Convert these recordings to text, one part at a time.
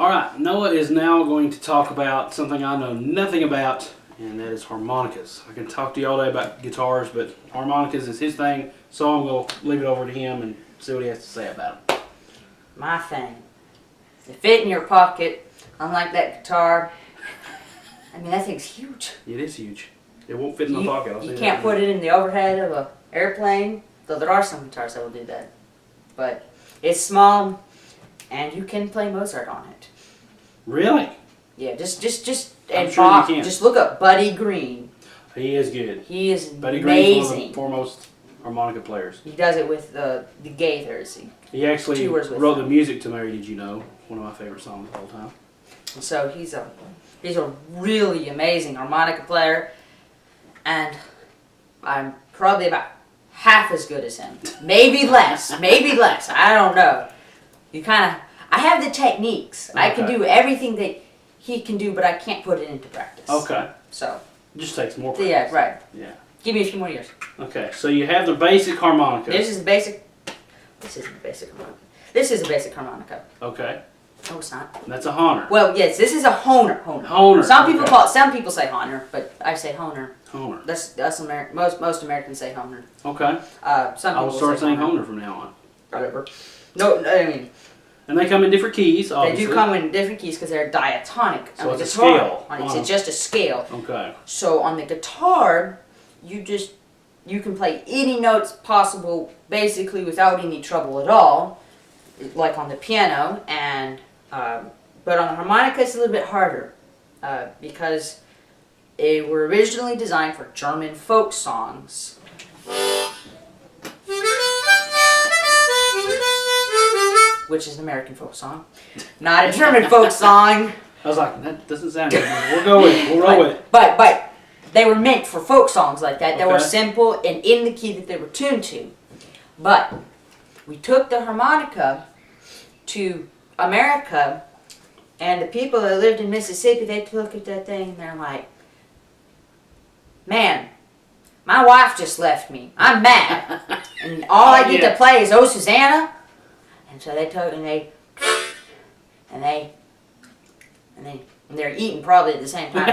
Alright, Noah is now going to talk about something I know nothing about, and that is harmonicas. I can talk to you all day about guitars, but harmonicas is his thing, so I'm going to leave it over to him and see what he has to say about it. My thing. They fit in your pocket, unlike that guitar. I mean, that thing's huge. It is huge. It won't fit in my pocket. You can't put it in the overhead of an airplane, though there are some guitars that will do that. But it's small, and you can play Mozart on it. Really? Yeah, just I'm sure you can. Just look up Buddy Green. He is good. He is Buddy amazing. Green's one of the foremost harmonica players. He does it with the Gaithers. He actually wrote the music to Mary Did You Know, one of my favorite songs of all time. So he's a really amazing harmonica player, and I'm probably about half as good as him. Maybe less. I don't know. I have the techniques. Okay. I can do everything that he can do, but I can't put it into practice. Okay. So. It just takes more practice. Yeah, right. Yeah. Give me a few more years. Okay, so you have the basic harmonica. This isn't a basic harmonica. This is a basic harmonica. Okay. No, it's not. That's a honer. Well, yes, this is a honer. Honer. Some people call it. Some people say honer, but I say honer. Honer. That's most Americans say honer. Okay. Some people I will start saying honer from now on. Whatever. No, I mean. And they come in different keys, obviously. They do come in different keys because they're diatonic. So it's a scale. It's just a scale. Okay. So on the guitar, you can play any notes possible, basically without any trouble at all, like on the piano. And but on the harmonica, it's a little bit harder because they were originally designed for German folk songs. Which is an American folk song, not a German folk song. I was like, that doesn't sound good. We'll go with it. We'll roll with it. But they were meant for folk songs like that. They Okay. were simple and in the key that they were tuned to. But we took the harmonica to America, and the people that lived in Mississippi, they look at that thing and they're like, man, my wife just left me. I'm mad. And all I get to play is Oh Susanna. And so they took and they're eating probably at the same time.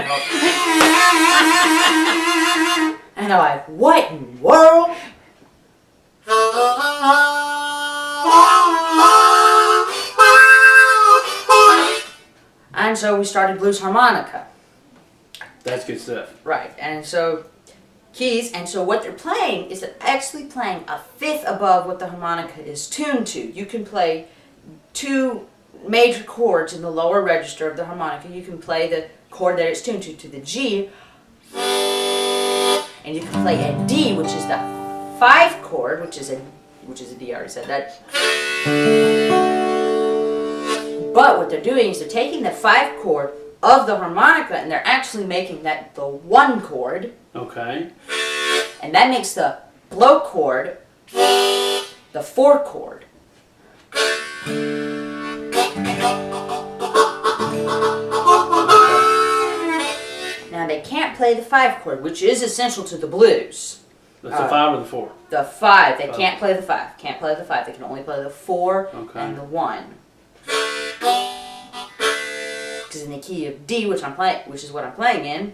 And they're like, what in the world? And so we started blues harmonica. That's good stuff. Right, and so keys, and so what they're playing is they're actually playing a fifth above what the harmonica is tuned to. You can play two major chords in the lower register of the harmonica. You can play the chord that it's tuned to the G, and you can play a D, which is the 5 chord, which is a D. I already said that. But what they're doing is they're taking the 5 chord of the harmonica, and they're actually making that the 1 chord. Okay. And that makes the blow chord the 4 chord. Now they can't play the 5 chord, which is essential to the blues. That's the 5 or the 4? The 5. They can't play the 5. Can't play the 5. They can only play the 4 and the 1. Because in the key of D, which is what I'm playing in.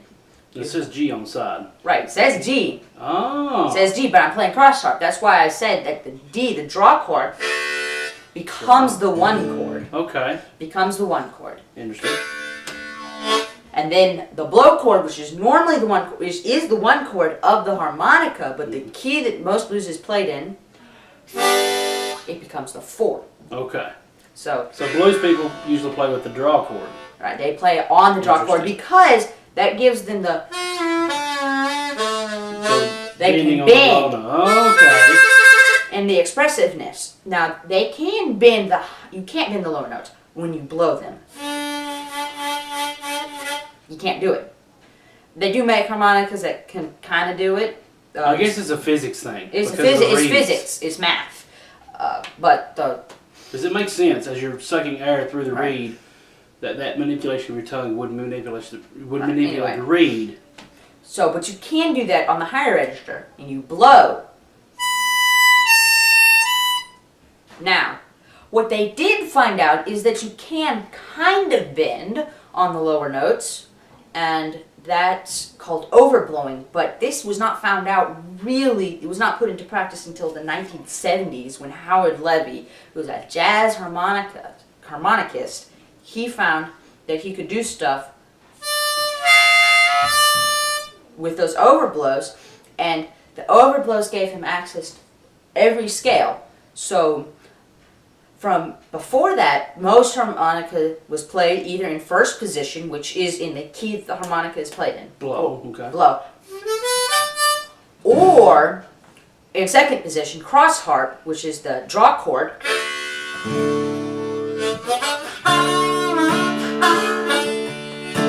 It says G on the side. Right, it says G. Oh. It says G, but I'm playing cross sharp. That's why I said that the D, the draw chord, becomes the 1 chord. Okay. Becomes the 1 chord. Interesting. And then the blow chord, which is normally the 1, which is the 1 chord of the harmonica, but the key that most blues is played in, it becomes the 4. Okay. So blues people usually play with the draw chord. Right, they play it on the draw chord because that gives them the. They can bend. Okay. And the expressiveness. Now they can bend you can't bend the lower notes when you blow them. You can't do it. They do make harmonicas that can kind of do it. I guess it's a physics thing. It's physics. It's math. Does it make sense as you're sucking air through the reed that manipulation of your tongue would manipulate the reed? So, but you can do that on the higher register, and you blow. Now, what they did find out is that you can kind of bend on the lower notes, and that's called overblowing. But this was not found out really, it was not put into practice until the 1970s when Howard Levy, who was a jazz harmonicist, he found that he could do stuff with those overblows, and the overblows gave him access to every scale. So from before that, most harmonica was played either in first position, which is in the key that the harmonica is played in. Blow. Okay. Blow. Or in second position, cross harp, which is the draw chord.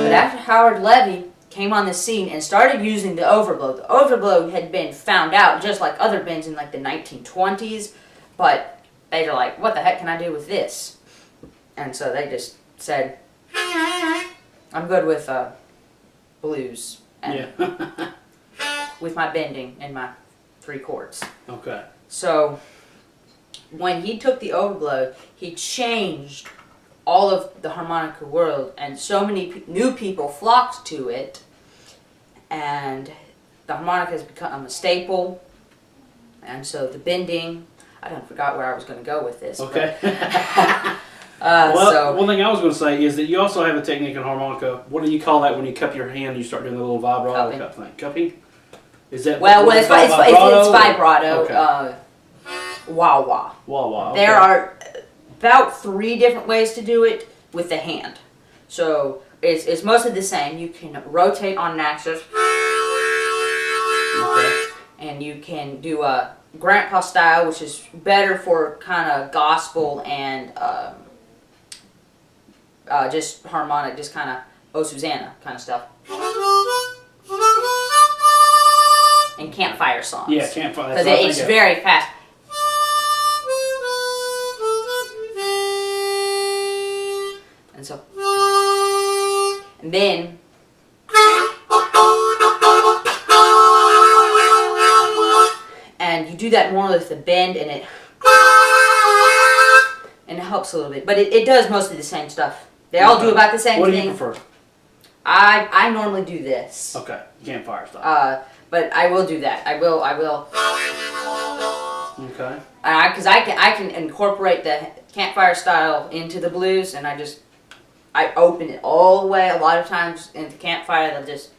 But after Howard Levy came on the scene and started using the overblow had been found out just like other bends in like the 1920s, but they were like, what the heck can I do with this? And so they just said, I'm good with blues and with my bending and my 3 chords. Okay. So when he took the overblow, he changed all of the harmonica world, and so many new people flocked to it, and the harmonica has become a staple. And so the bending, I forgot where I was going to go with this. Okay. Well, so one thing I was going to say is that you also have a technique in harmonica. What do you call that when you cup your hand and you start doing the little vibrato cup thing? Cupping? Is that it's vibrato. Okay. Wah wah. Wah wah. Okay. There are about 3 different ways to do it with the hand. So it's mostly the same. You can rotate on an axis. Okay. And you can do a grandpa style, which is better for kind of gospel and just harmonic, just kind of Oh Susanna kind of stuff. And campfire songs. Yeah, campfire. Because it's very fast. And so, and then, and you do that more with the bend, and it helps a little bit. But it does mostly the same stuff. They all do about the same thing. What do you prefer? I normally do this. Okay, campfire style. But I will do that. I will. Okay. Because I can incorporate the campfire style into the blues, and I open it all the way. A lot of times in the campfire, they'll just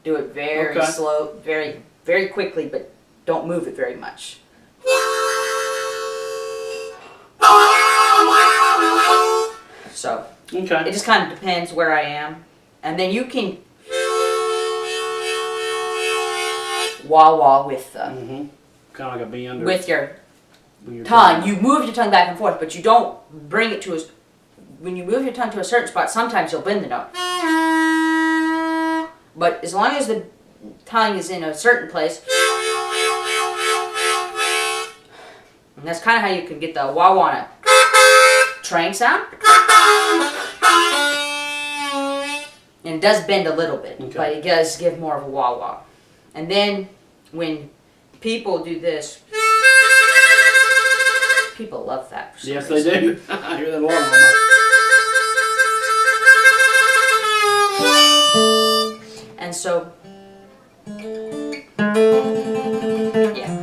do it very slow, very, very quickly, but don't move it very much. So it just kind of depends where I am, and then you can wah wah with kind of like a bend with your tongue. You move your tongue back and forth, but you don't bring it to a. When you move your tongue to a certain spot, sometimes you'll bend the note. But as long as the tongue is in a certain place, and that's kind of how you can get the wah wah train sound. And it does bend a little bit, but it does give more of a wah wah. And then when people do this, people love that for some reason. Yes, they do. I hear that a lot. And so, yeah,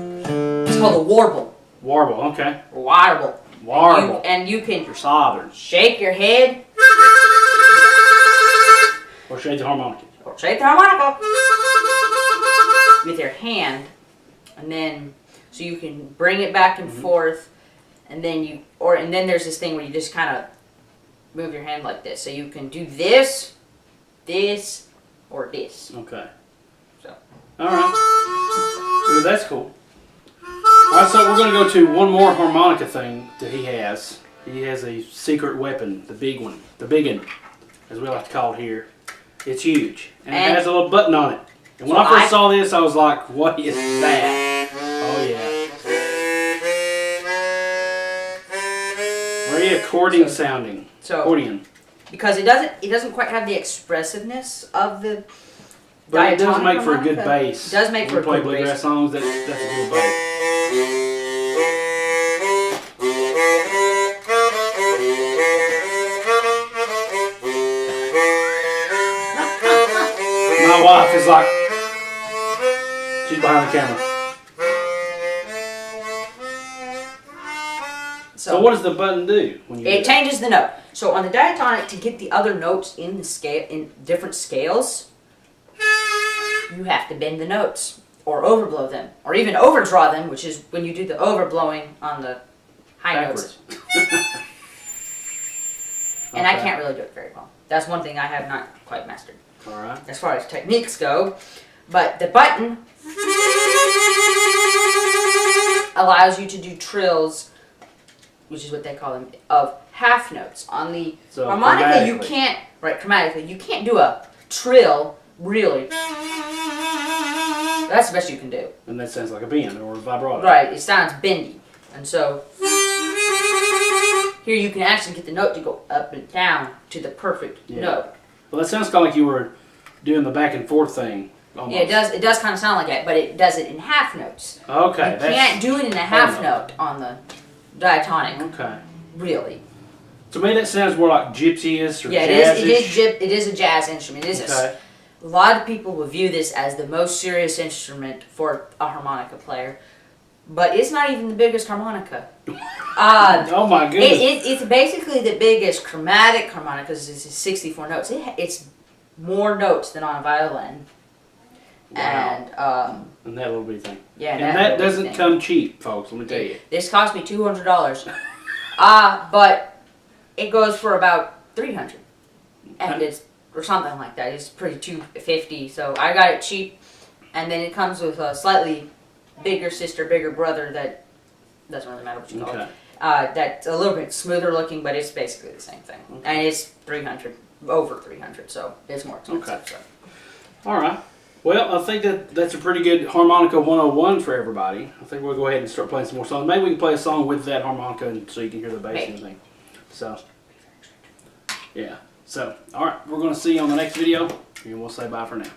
it's called a warble. Warble, okay. Warble. Warble. And you can You're southern. shake your head. Or shake the harmonica. Or shake the harmonica with your hand, and then so you can bring it back and forth, and then then there's this thing where you just kind of move your hand like this, so you can do this, this, or this. Okay. So. All right. Ooh, that's cool. All right, so we're going to go to one more harmonica thing that he has. He has a secret weapon, the big one, the biggin, as we like to call it here. It's huge, and it has a little button on it. And when I first saw this, I was like, what is that? Oh, yeah. Very accordion sounding. Accordion. Because it doesn't quite have the expressiveness of the But it does make for a good bass. It does make for a good bass. When you play bluegrass songs, that's a good bass. wife is like, she's behind the camera. So what does the button do when you? It changes the note. So on the diatonic, to get the other notes in the scale, in different scales, you have to bend the notes or overblow them, or even overdraw them, which is when you do the overblowing on the high notes. And I can't really do it very well. That's one thing I have not quite mastered. All right. As far as techniques go, but the button allows you to do trills, which is what they call them, of half notes. On the harmonica, you can't, chromatically, you can't do a trill, really. That's the best you can do. And that sounds like a bend or a vibrato. Right, it sounds bendy. And so, here you can actually get the note to go up and down to the perfect note. Well, that sounds kind of like you were doing the back and forth thing. Almost. Yeah, it does kind of sound like that, but it does it in half notes. Okay. You can't do it in a half note on the diatonic. Okay. Really. To me, that sounds more like gypsy-ish or jazz-ish. It is a jazz instrument. It is a lot of people will view this as the most serious instrument for a harmonica player, but it's not even the biggest harmonica. Oh my goodness! It's basically the biggest chromatic harmonica. It's 64 notes. It's more notes than on a violin. Wow. And that little bitty thing. Yeah, and that doesn't come cheap, folks. Let me tell you. This cost me $200. But it goes for about $300, and it's or something like that. It's pretty $250. So I got it cheap, and then it comes with a slightly bigger sister, bigger brother that doesn't really matter what you call it. That's a little bit smoother looking, but it's basically the same thing, and it's $300, over $300. So it's more expensive. Okay. So. All right. Well, I think that's a pretty good harmonica 101 for everybody. I think we'll go ahead and start playing some more songs. Maybe we can play a song with that harmonica and so you can hear the bass and everything. So, yeah. So, all right. We're going to see you on the next video, and we'll say bye for now.